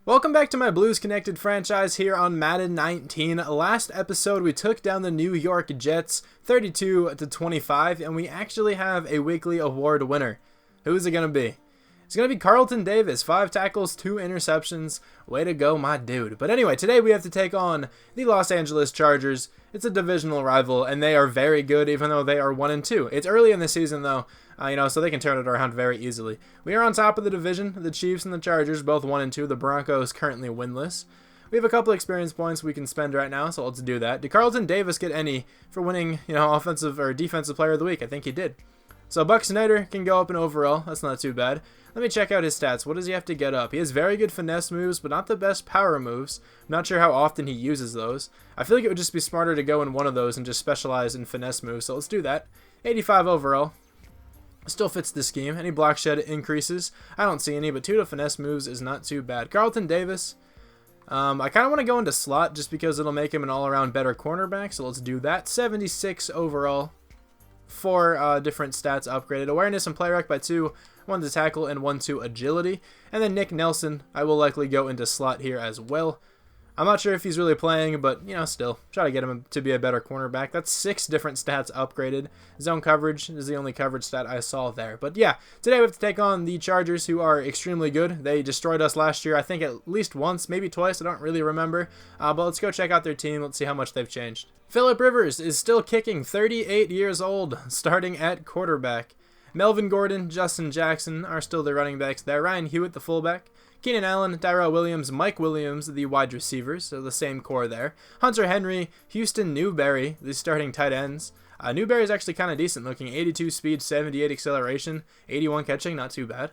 Welcome back to my Blues Connected franchise here on Madden 19. Last episode we took down the New York Jets 32-25, and we actually have a weekly award winner. Who is it going to be? It's going to be Carlton Davis. 5 tackles, 2 interceptions. Way to go, my dude. But anyway, today we have to take on the Los Angeles Chargers. It's a divisional rival, and they are very good, even though they are 1-2. It's early in the season, though, so they can turn it around very easily. We are on top of the division. The Chiefs and the Chargers, both 1-2. The Broncos currently winless. We have a couple experience points we can spend right now, so let's do that. Did Carlton Davis get any for winning, offensive or defensive player of the week? I think he did. So Buck Snyder can go up in overall. That's not too bad. Let me check out his stats. What does he have to get up? He has very good finesse moves, but not the best power moves. I'm not sure how often he uses those. I feel like it would just be smarter to go in one of those and just specialize in finesse moves, so let's do that. 85 overall. Still fits the scheme. Any block shed increases? I don't see any, but 2 to finesse moves is not too bad. Carlton Davis. I kind of want to go into slot just because it'll make him an all-around better cornerback, so let's do that. 76 overall. 4 different stats upgraded. Awareness and play rec by 2. 1 to tackle and 1 to agility. And then Nick Nelson, I will likely go into slot here as well. I'm not sure if he's really playing, but, still, try to get him to be a better cornerback. That's 6 different stats upgraded. Zone coverage is the only coverage stat I saw there. But yeah, today we have to take on the Chargers, who are extremely good. They destroyed us last year, I think at least once, maybe twice. I don't really remember. But let's go check out their team. Let's see how much they've changed. Phillip Rivers is still kicking, 38 years old, starting at quarterback. Melvin Gordon, Justin Jackson are still the running backs there. Ryan Hewitt, the fullback. Keenan Allen, Tyrell Williams, Mike Williams, the wide receivers, so the same core there. Hunter Henry, Houston Newberry, the starting tight ends. Newberry is actually kind of decent looking. 82 speed, 78 acceleration, 81 catching, not too bad.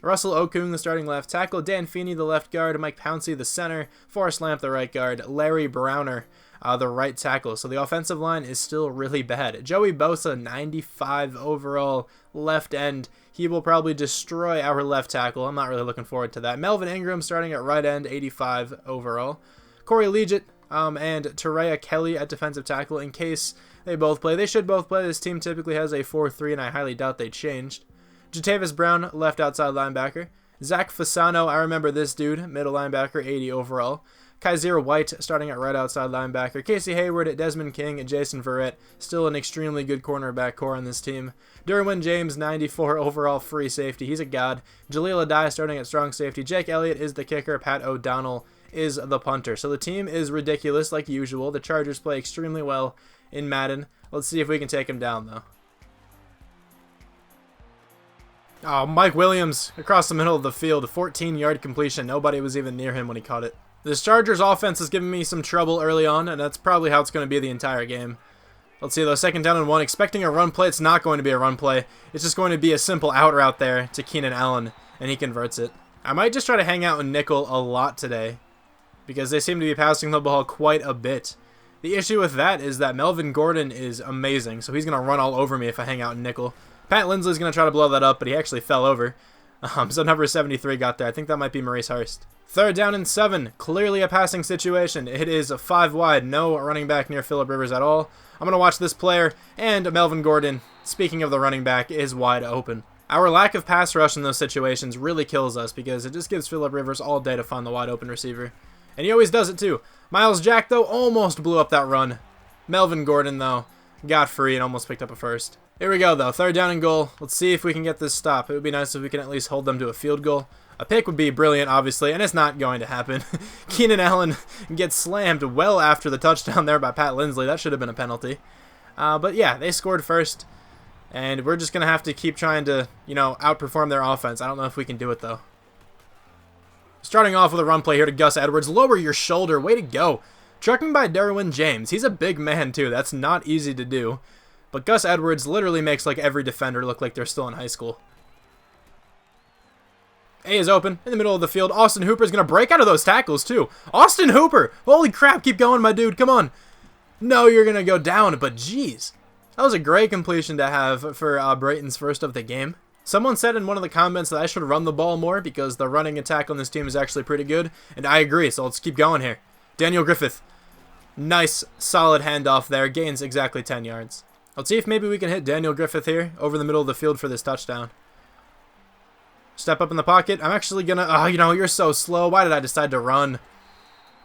Russell Okung, the starting left tackle. Dan Feeney, the left guard. Mike Pouncey, the center. Forrest Lamp, the right guard. Larry Browner, the right tackle. So the offensive line is still really bad. Joey Bosa, 95 overall left end. He will probably destroy our left tackle. I'm not really looking forward to that. Melvin Ingram starting at right end, 85 overall. Corey Liuget and Terea Kelly at defensive tackle in case they both play. They should both play. This team typically has a 4-3, and I highly doubt they changed. Jatavis Brown, left outside linebacker. Zach Fasano, I remember this dude, middle linebacker, 80 overall. Kaiser White starting at right outside linebacker. Casey Hayward, Desmond King, and Jason Verrett. Still an extremely good cornerback core on this team. Derwin James, 94 overall free safety. He's a god. Jaleel Adai starting at strong safety. Jake Elliott is the kicker. Pat O'Donnell is the punter. So the team is ridiculous like usual. The Chargers play extremely well in Madden. Let's see if we can take them down though. Oh, Mike Williams across the middle of the field. 14-yard completion. Nobody was even near him when he caught it. This Chargers offense is giving me some trouble early on, and that's probably how it's going to be the entire game. Let's see, though. 2nd down and 1. Expecting a run play. It's not going to be a run play. It's just going to be a simple out route there to Keenan Allen, and he converts it. I might just try to hang out in nickel a lot today because they seem to be passing the ball quite a bit. The issue with that is that Melvin Gordon is amazing, so he's going to run all over me if I hang out in nickel. Pat Linsley is going to try to blow that up, but he actually fell over. So number 73 got there. I think that might be Maurice Hurst. 3rd down and 7. Clearly a passing situation. It is a 5 wide. No running back near Phillip Rivers at all. I'm going to watch this player, and Melvin Gordon, speaking of the running back, is wide open. Our lack of pass rush in those situations really kills us because it just gives Phillip Rivers all day to find the wide open receiver. And he always does it too. Miles Jack, though, almost blew up that run. Melvin Gordon, though, got free and almost picked up a first. Here we go, though. 3rd down and goal. Let's see if we can get this stop. It would be nice if we can at least hold them to a field goal. A pick would be brilliant, obviously, and it's not going to happen. Keenan Allen gets slammed well after the touchdown there by Pat Linsley. That should have been a penalty. But yeah, they scored first, and we're just going to have to keep trying to, outperform their offense. I don't know if we can do it, though. Starting off with a run play here to Gus Edwards. Lower your shoulder. Way to go. Trucking by Derwin James. He's a big man, too. That's not easy to do. But Gus Edwards literally makes like every defender look like they're still in high school. A is open in the middle of the field. Austin Hooper is going to break out of those tackles too. Austin Hooper! Holy crap, keep going, my dude. Come on. No, you're going to go down, but geez. That was a great completion to have for Brayton's first of the game. Someone said in one of the comments that I should run the ball more because the running attack on this team is actually pretty good, and I agree, so let's keep going here. Daniel Griffith. Nice, solid handoff there. Gains exactly 10 yards. Let's see if maybe we can hit Daniel Griffith here over the middle of the field for this touchdown. Step up in the pocket. I'm actually gonna... Oh, you know, you're so slow. Why did I decide to run?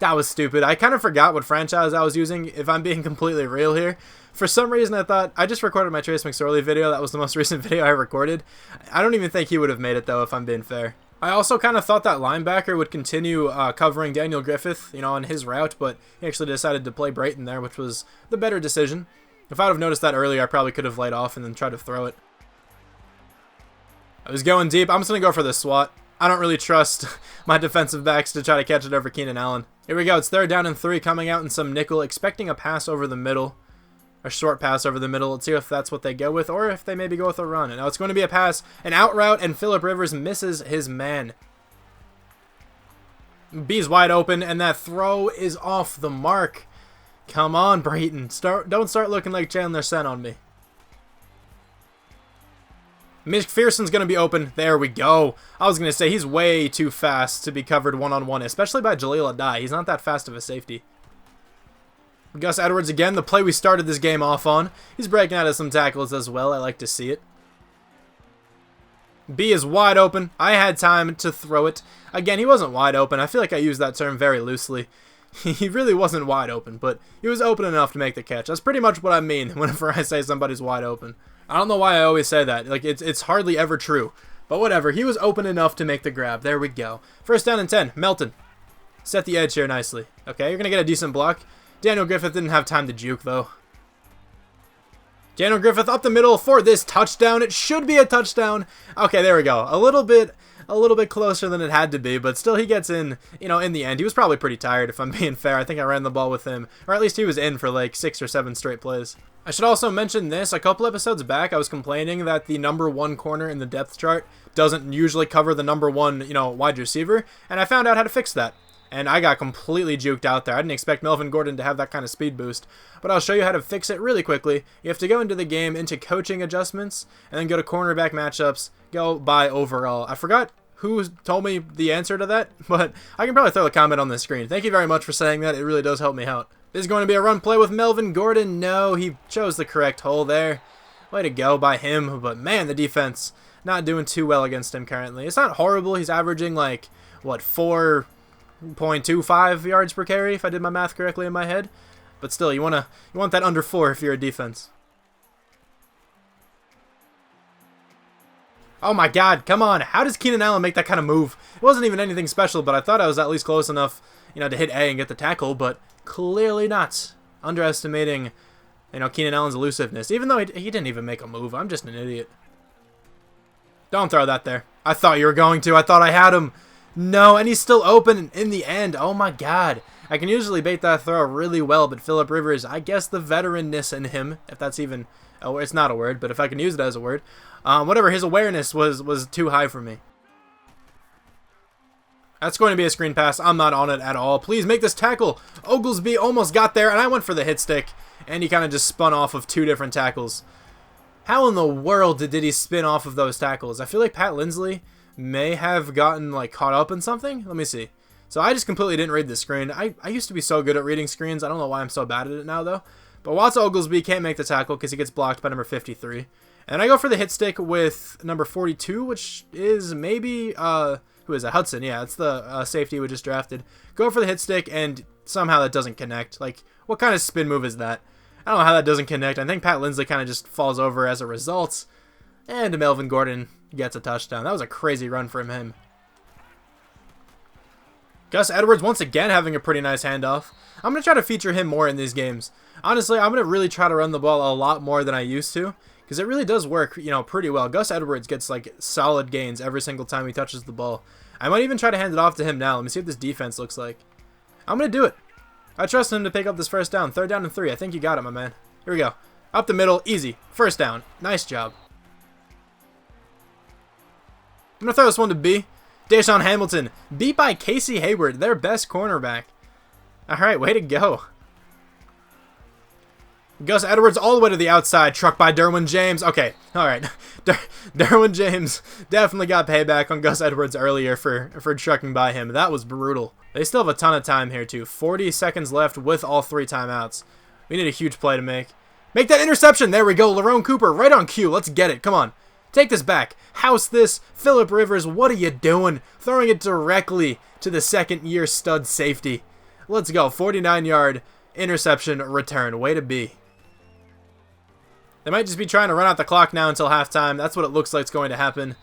That was stupid. I kind of forgot what franchise I was using, if I'm being completely real here. For some reason, I thought... I just recorded my Trace McSorley video. That was the most recent video I recorded. I don't even think he would have made it, though, if I'm being fair. I also kind of thought that linebacker would continue covering Daniel Griffith, you know, on his route, but he actually decided to play Brayton there, which was the better decision. If I would have noticed that earlier, I probably could have laid off and then tried to throw it. I was going deep. I'm just going to go for the swat. I don't really trust my defensive backs to try to catch it over Keenan Allen. Here we go. It's 3rd down and 3, coming out in some nickel, expecting a pass over the middle. A short pass over the middle. Let's see if that's what they go with, or if they maybe go with a run. And now it's going to be a pass, an out route, and Phillip Rivers misses his man. B's wide open, and that throw is off the mark. Come on, Brayton. Don't start looking like Chandler Sen on me. McPherson's going to be open. There we go. I was going to say, he's way too fast to be covered one-on-one, especially by Jaleel Adai. He's not that fast of a safety. Gus Edwards again, the play we started this game off on. He's breaking out of some tackles as well. I like to see it. B is wide open. I had time to throw it. Again, he wasn't wide open. I feel like I use that term very loosely. He really wasn't wide open, but he was open enough to make the catch. That's pretty much what I mean whenever I say somebody's wide open. I don't know why I always say that. Like, it's hardly ever true. But whatever. He was open enough to make the grab. There we go. 1st down and 10. Melton. Set the edge here nicely. Okay, you're going to get a decent block. Daniel Griffith didn't have time to juke, though. Daniel Griffith up the middle for this touchdown. It should be a touchdown. Okay, there we go. A little bit closer than it had to be, but still he gets in, you know, in the end. He was probably pretty tired, if I'm being fair. I think I ran the ball with him, or at least he was in for like 6 or 7 straight plays. I should also mention this. A couple episodes back, I was complaining that the number 1 corner in the depth chart doesn't usually cover the number 1, you know, wide receiver, and I found out how to fix that. And I got completely juked out there. I didn't expect Melvin Gordon to have that kind of speed boost. But I'll show you how to fix it really quickly. You have to go into the game, into coaching adjustments, and then go to cornerback matchups, go by overall. I forgot who told me the answer to that, but I can probably throw a comment on the screen. Thank you very much for saying that. It really does help me out. This is going to be a run play with Melvin Gordon. No, he chose the correct hole there. Way to go by him. But man, the defense not doing too well against him currently. It's not horrible. He's averaging like, what, 4.25 yards per carry, if I did my math correctly in my head. But still, you want that under 4 if you're a defense. Oh my god, come on. How does Keenan Allen make that kind of move? It wasn't even anything special, but I thought I was at least close enough, you know, to hit A and get the tackle, but clearly not. Underestimating, you know, Keenan Allen's elusiveness, even though he didn't even make a move. I'm just an idiot. Don't throw that there. I thought you were going to. I thought I had him. No, and he's still open in the end. Oh my god. I can usually bait that throw really well, but Phillip Rivers, I guess the veteranness in him, if that's even... Oh, it's not a word, but if I can use it as a word. Whatever, his awareness was too high for me. That's going to be a screen pass. I'm not on it at all. Please make this tackle. Oglesby almost got there, and I went for the hit stick, and he kind of just spun off of 2 different tackles. How in the world did he spin off of those tackles? I feel like Pat Linsley may have gotten like caught up in something. Let me see. So I just completely didn't read the screen. I used to be so good at reading screens. I don't know why I'm so bad at it now, though. But Watts Oglesby can't make the tackle because he gets blocked by number 53. And I go for the hit stick with number 42, which is maybe... who is that? Hudson. Yeah, it's the safety we just drafted. Go for the hit stick, and somehow that doesn't connect. Like, what kind of spin move is that? I don't know how that doesn't connect. I think Pat Linsley kind of just falls over as a result. And Melvin Gordon gets a touchdown. That was a crazy run from him. Gus Edwards once again having a pretty nice handoff. I'm going to try to feature him more in these games. Honestly, I'm going to really try to run the ball a lot more than I used to, because it really does work, you know, pretty well. Gus Edwards gets like solid gains every single time he touches the ball. I might even try to hand it off to him now. Let me see what this defense looks like. I'm going to do it. I trust him to pick up this first down. 3rd down and 3. I think you got it, my man. Here we go. Up the middle. Easy. First down. Nice job. I'm going to throw this one to B. Deshaun Hamilton. Beat by Casey Hayward, their best cornerback. Alright, way to go. Gus Edwards all the way to the outside. Truck by Derwin James. Okay, alright. Derwin James definitely got payback on Gus Edwards earlier for trucking by him. That was brutal. They still have a ton of time here, too. 40 seconds left with all 3 timeouts. We need a huge play to make. Make that interception. There we go. Lerone Cooper right on cue. Let's get it. Come on. Take this back. House this. Phillip Rivers, what are you doing? Throwing it directly to the second-year stud safety. Let's go. 49-yard interception return. Way to be. They might just be trying to run out the clock now until halftime. That's what it looks like is going to happen.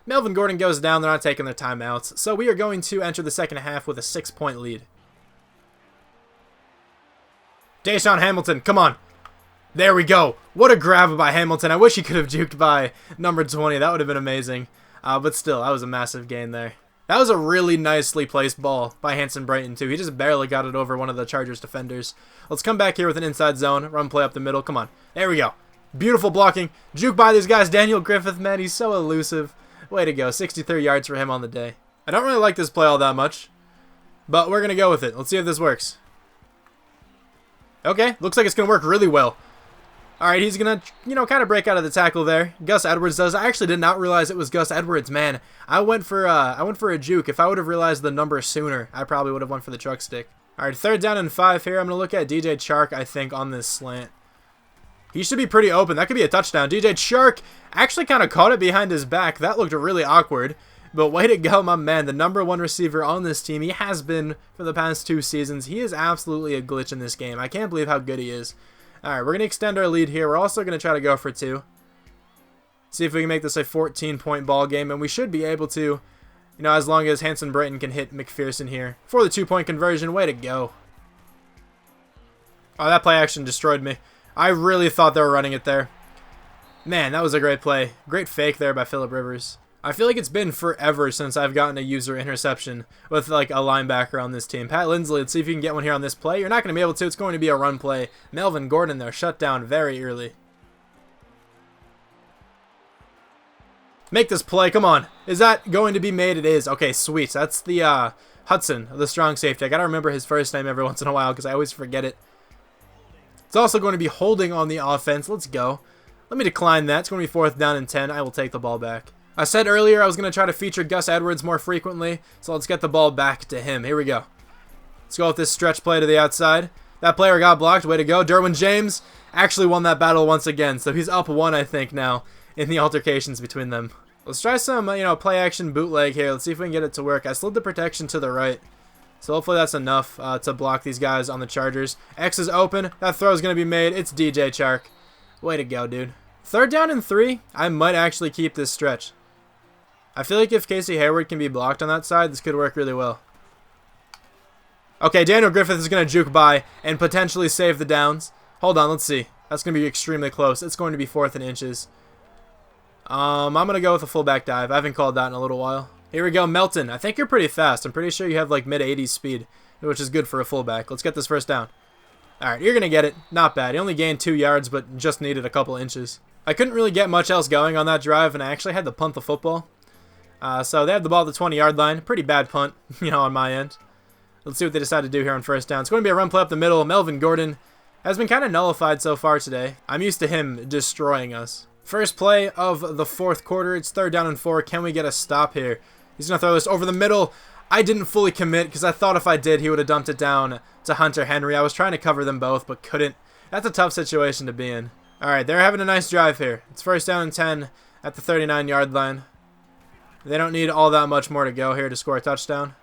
Melvin Gordon goes down. They're not taking their timeouts. So we are going to enter the second half with a 6-point lead. Deshaun Hamilton, come on. There we go. What a grab by Hamilton. I wish he could have juked by number 20. That would have been amazing. But still, that was a massive gain there. That was a really nicely placed ball by Hanson Brighton, too. He just barely got it over one of the Chargers defenders. Let's come back here with an inside zone. Run play up the middle. Come on. There we go. Beautiful blocking. Juke by these guys. Daniel Griffith, man, he's so elusive. Way to go. 63 yards for him on the day. I don't really like this play all that much, but we're going to go with it. Let's see if this works. Okay, looks like it's going to work really well. All right, he's going to, kind of break out of the tackle there. Gus Edwards does. I actually did not realize it was Gus Edwards, man. I went for a juke. If I would have realized the number sooner, I probably would have went for the truck stick. All right, 3rd down and 5 here. I'm going to look at DJ Chark, I think, on this slant. He should be pretty open. That could be a touchdown. DJ Chark actually kind of caught it behind his back. That looked really awkward. But way to go, my man. The number 1 receiver on this team. He has been for the past 2 seasons. He is absolutely a glitch in this game. I can't believe how good he is. All right, we're going to extend our lead here. We're also going to try to go for 2. See if we can make this a 14-point ball game. And we should be able to, as long as Hanson Brighton can hit McPherson here. For the 2-point conversion, way to go. Oh, that play action destroyed me. I really thought they were running it there. Man, that was a great play. Great fake there by Phillip Rivers. I feel like it's been forever since I've gotten a user interception with like a linebacker on this team. Pat Linsley, let's see if you can get one here on this play. You're not going to be able to. It's going to be a run play. Melvin Gordon there, shut down very early. Make this play. Come on. Is that going to be made? It is. Okay, sweet. That's the Hudson, the strong safety. I got to remember his first name every once in a while because I always forget it. It's also going to be holding on the offense. Let's go. Let me decline that. It's going to be 4th down and 10. I will take the ball back. I said earlier I was going to try to feature Gus Edwards more frequently, so let's get the ball back to him. Here we go. Let's go with this stretch play to the outside. That player got blocked. Way to go. Derwin James actually won that battle once again, so he's up 1, I think, now in the altercations between them. Let's try some, play action bootleg here. Let's see if we can get it to work. I slid the protection to the right. So hopefully that's enough to block these guys on the Chargers. X is open. That throw is going to be made. It's DJ Chark. Way to go, dude. 3rd down and 3. I might actually keep this stretch. I feel like if Casey Hayward can be blocked on that side, this could work really well. Okay, Daniel Griffith is going to juke by and potentially save the downs. Hold on, let's see. That's going to be extremely close. It's going to be 4th and inches. I'm going to go with a fullback dive. I haven't called that in a little while. Here we go, Melton. I think you're pretty fast. I'm pretty sure you have like mid-80s speed, which is good for a fullback. Let's get this first down. All right, you're going to get it. Not bad. He only gained 2 yards, but just needed a couple inches. I couldn't really get much else going on that drive, and I actually had to punt the football. So they had the ball at the 20-yard line. Pretty bad punt, on my end. Let's see what they decide to do here on first down. It's going to be a run play up the middle. Melvin Gordon has been kind of nullified so far today. I'm used to him destroying us. First play of the 4th quarter. It's 3rd down and 4. Can we get a stop here? He's going to throw this over the middle. I didn't fully commit because I thought if I did, he would have dumped it down to Hunter Henry. I was trying to cover them both, but couldn't. That's a tough situation to be in. All right, they're having a nice drive here. It's 1st down and 10 at the 39-yard line. They don't need all that much more to go here to score a touchdown.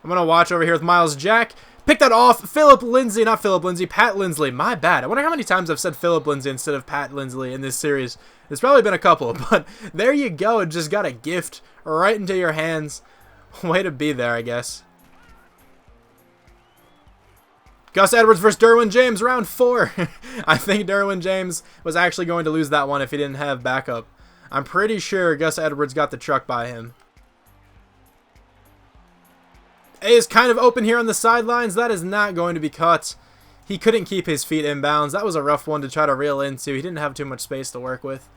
I'm going to watch over here with Miles Jack. Pick that off. Pat Linsley. My bad. I wonder how many times I've said Phillip Lindsay instead of Pat Linsley in this series. It's probably been a couple, but there you go. It just got a gift right into your hands. Way to be there, I guess. Gus Edwards versus Derwin James, round 4. I think Derwin James was actually going to lose that one if he didn't have backup. I'm pretty sure Gus Edwards got the truck by him. A is kind of open here on the sidelines. That is not going to be cut. He couldn't keep his feet in bounds. That was a rough one to try to reel into. He didn't have too much space to work with.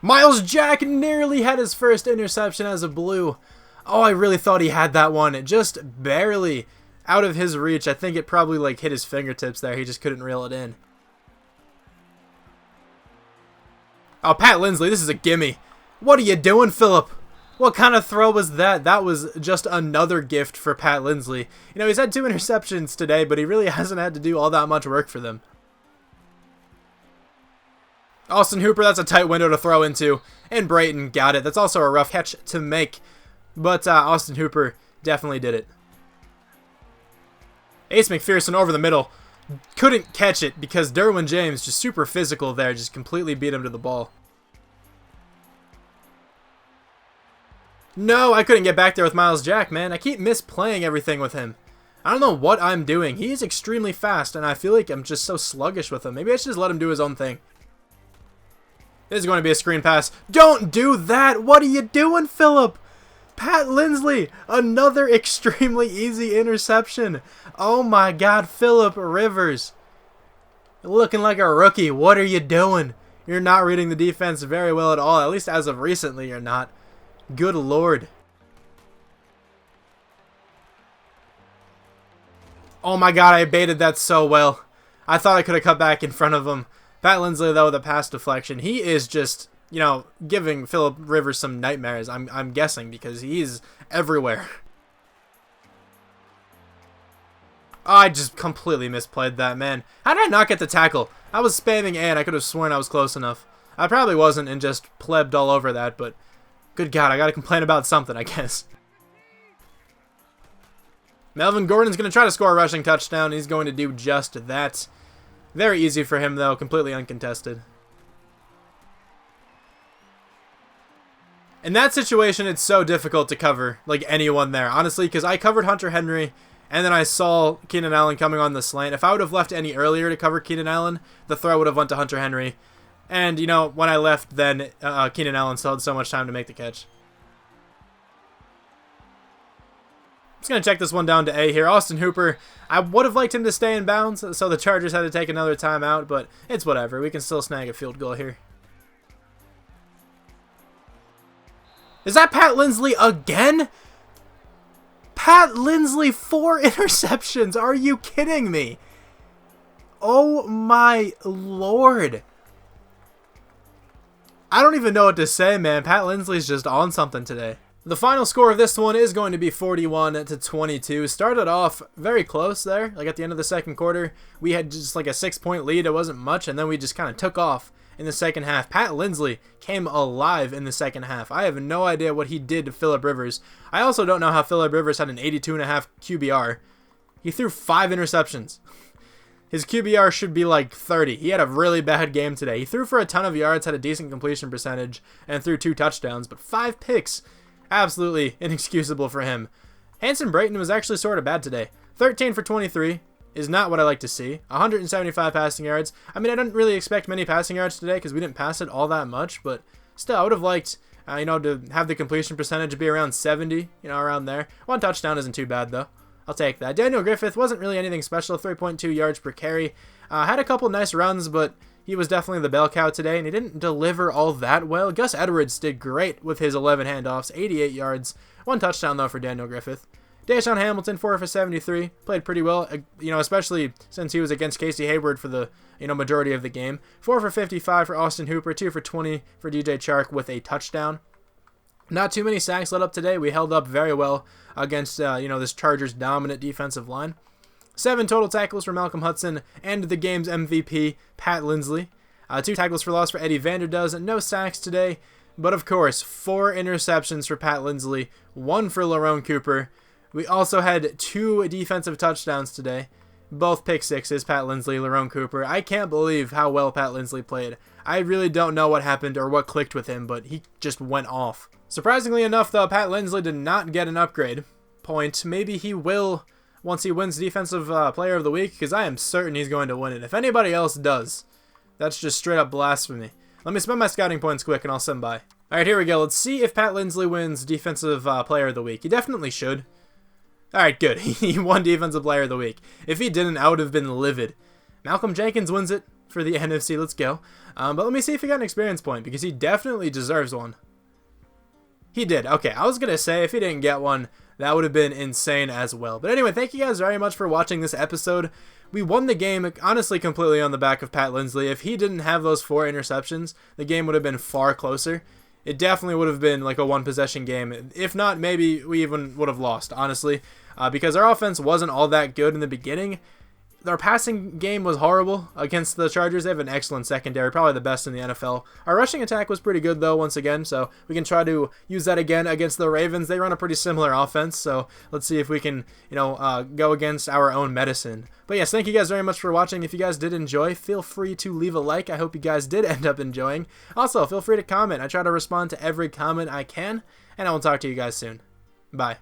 Miles Jack nearly had his first interception as a Blue. Oh, I really thought he had that one. It just barely out of his reach. I think it probably like hit his fingertips there. He just couldn't reel it in. Oh, Pat Linsley, this is a gimme. What are you doing, Phillip? What kind of throw was that? That was just another gift for Pat Linsley. You know, he's had 2 interceptions today, but he really hasn't had to do all that much work for them. Austin Hooper, that's a tight window to throw into. And Brayton got it. That's also a rough catch to make. But Austin Hooper definitely did it. Ace McPherson over the middle. Couldn't catch it because Derwin James, just super physical there, just completely beat him to the ball. No, I couldn't get back there with Miles Jack, man. I keep misplaying everything with him. I don't know what I'm doing. He's extremely fast, and I feel like I'm just so sluggish with him. Maybe I should just let him do his own thing. This is going to be a screen pass. Don't do that! What are you doing, Phillip? Pat Linsley, another extremely easy interception. Oh my God, Phillip Rivers. Looking like a rookie. What are you doing? You're not reading the defense very well at all. At least as of recently, you're not. Good Lord. Oh my God, I baited that so well. I thought I could have cut back in front of him. Pat Linsley, though, with a pass deflection. He is just, you know, giving Phillip Rivers some nightmares, I'm guessing, because he's everywhere. Oh, I just completely misplayed that, man. How did I not get the tackle? I was spamming A and I could have sworn I was close enough. I probably wasn't and just plebbed all over that, but good God, I gotta complain about something, I guess. Melvin Gordon's gonna try to score a rushing touchdown. He's going to do just that. Very easy for him, though. Completely uncontested. In that situation, it's so difficult to cover, like, anyone there, honestly, because I covered Hunter Henry, and then I saw Keenan Allen coming on the slant. If I would have left any earlier to cover Keenan Allen, the throw would have went to Hunter Henry. And, you know, when I left, then Keenan Allen still had so much time to make the catch. Just going to check this one down to A here. Austin Hooper, I would have liked him to stay in bounds, so the Chargers had to take another timeout, but it's whatever. We can still snag a field goal here. Is that Pat Linsley again? Pat Linsley, 4 interceptions. Are you kidding me? Oh my Lord. I don't even know what to say, man. Pat Linsley's just on something today. The final score of this one is going to be 41-22. Started off very close there. Like at the end of the second quarter, we had just like a 6-point lead. It wasn't much, and then we just kind of took off in the second half. Pat Linsley came alive in the second half. I have no idea what he did to Phillip Rivers. I also don't know how Phillip Rivers had an 82.5 QBR. He threw 5 interceptions. His QBR should be like 30. He had a really bad game today. He threw for a ton of yards, had a decent completion percentage, and threw 2 touchdowns, but 5 picks. Absolutely inexcusable for him. Hanson Brayton was actually sort of bad today. 13 for 23 is not what I like to see. 175 passing yards. I mean, I didn't really expect many passing yards today because we didn't pass it all that much, but still, I would have liked, you know, to have the completion percentage be around 70, you know, around there. 1 touchdown isn't too bad, though. I'll take that. Daniel Griffith wasn't really anything special. 3.2 yards per carry. Had a couple nice runs, but he was definitely the bell cow today, and he didn't deliver all that well. Gus Edwards did great with his 11 handoffs, 88 yards. 1 touchdown, though, for Daniel Griffith. Deshaun Hamilton, 4 for 73. Played pretty well, you know, especially since he was against Casey Hayward for the, you know, majority of the game. 4 for 55 for Austin Hooper. 2 for 20 for DJ Chark with a touchdown. Not too many sacks let up today. We held up very well against, you know, this Chargers dominant defensive line. 7 total tackles for Malcolm Hudson and the game's MVP, Pat Linsley. 2 tackles for loss for Eddie Vanderdoes. No sacks today, but of course, 4 interceptions for Pat Linsley, 1 for Lerone Cooper. We also had 2 defensive touchdowns today, both pick sixes, Pat Linsley, Lerone Cooper. I can't believe how well Pat Linsley played. I really don't know what happened or what clicked with him, but he just went off. Surprisingly enough, though, Pat Linsley did not get an upgrade point. Maybe he will once he wins Defensive Player of the Week, because I am certain he's going to win it. If anybody else does, that's just straight up blasphemy. Let me spend my scouting points quick and I'll send by. Alright, here we go. Let's see if Pat Linsley wins Defensive Player of the Week. He definitely should. Alright, good. He won Defensive Player of the Week. If he didn't, I would have been livid. Malcolm Jenkins wins it for the NFC. Let's go. But let me see if he got an experience point, because he definitely deserves one. He did. Okay, I was going to say if he didn't get one, that would have been insane as well. But anyway, thank you guys very much for watching this episode. We won the game, honestly, completely on the back of Pat Linsley. If he didn't have those 4 interceptions, the game would have been far closer. it definitely would have been like a one-possession game. If not, maybe we even would have lost, honestly, because our offense wasn't all that good in the beginning. Our passing game was horrible against the Chargers. They have an excellent secondary, probably the best in the NFL. Our rushing attack was pretty good, though, once again, so we can try to use that again against the Ravens. They run a pretty similar offense, so let's see if we can, go against our own medicine. But yes, thank you guys very much for watching. If you guys did enjoy, feel free to leave a like. I hope you guys did end up enjoying. Also, feel free to comment. I try to respond to every comment I can, and I will talk to you guys soon. Bye.